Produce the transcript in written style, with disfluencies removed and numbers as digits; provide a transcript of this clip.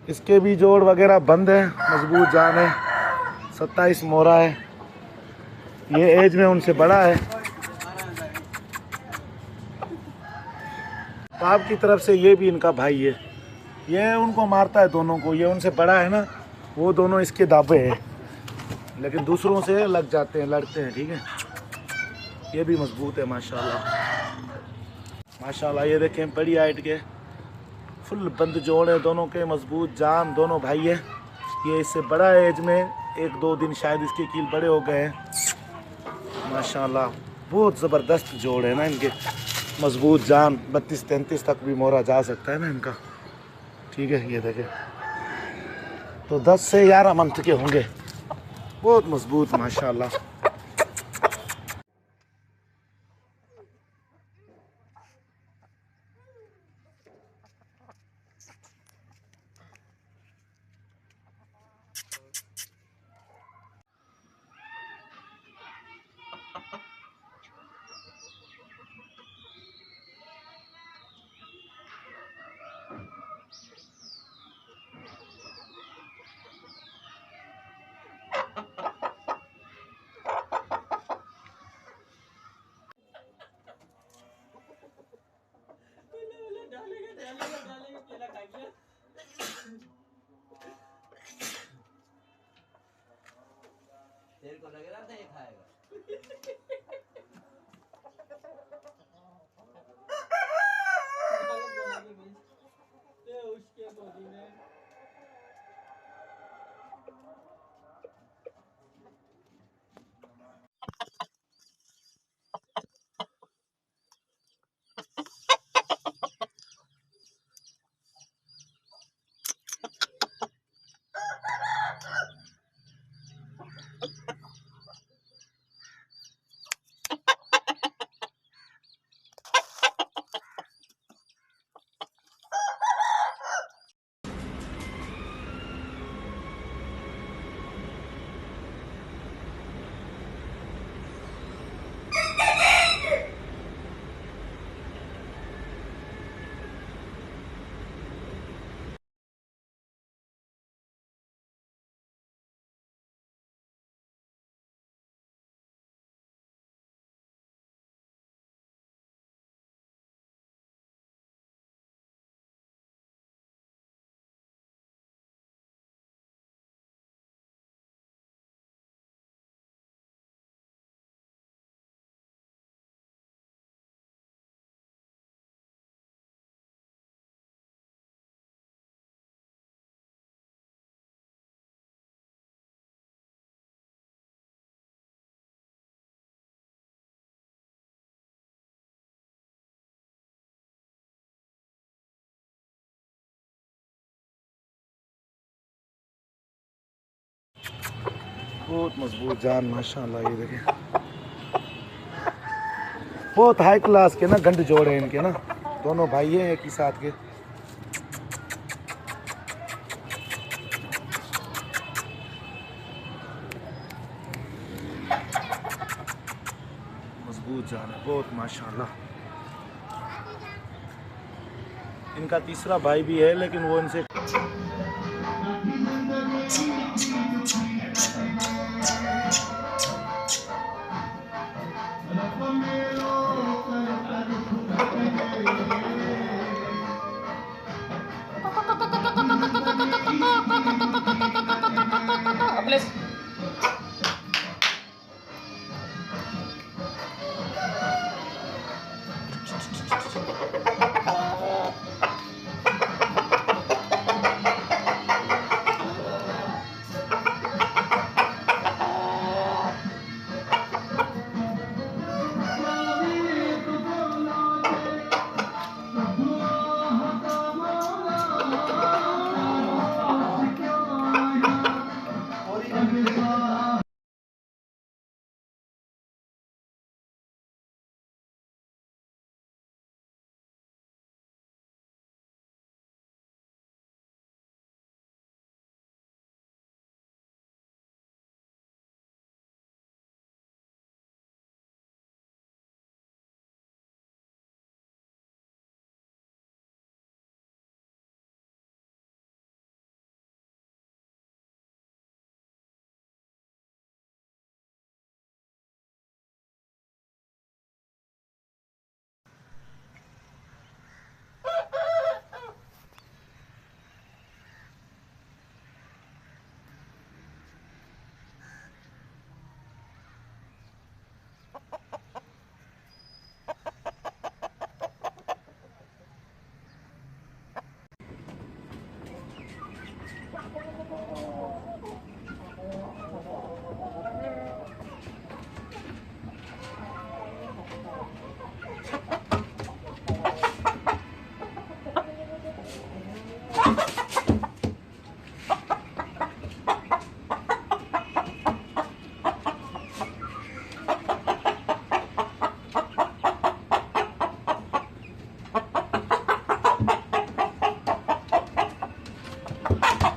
इसके भी जोड़ वगैरह बंद है, मजबूत जान है। 27 मोरा है, ये एज में उनसे बड़ा है। बाप की तरफ से ये भी इनका भाई है, ये उनको मारता है दोनों को। ये उनसे बड़ा है ना, वो दोनों इसके दाबे हैं, लेकिन दूसरों से लग जाते हैं, लड़ते हैं। ठीक है, ये भी मजबूत है माशाल्लाह माशाल्लाह। ये देखें बड़ी हाइट के फुल बंद जोड़ है दोनों के, मजबूत जान दोनों भाई है। ये इससे बड़ा एज में 1-2 दिन शायद इसके कील बड़े हो गए हैं माशाल्लाह। बहुत ज़बरदस्त जोड़ है ना इनके, मजबूत जान। 32-33 तक भी मोरा जा सकता है ना इनका। ठीक है, ये देखें तो 10 से 11 मंथ के होंगे, बहुत मजबूत माशाल्लाह। तेरे को लग रहा था ये खाएगा। उसके गोदी में बहुत मजबूत जान माशाल्लाह। ये देखें बहुत हाई क्लास के ना गंड जोड़ है इनके ना, दोनों भाई हैं एक ही साथ के। मजबूत जान है बहुत माशाल्लाह। इनका तीसरा भाई भी है, लेकिन वो इनसे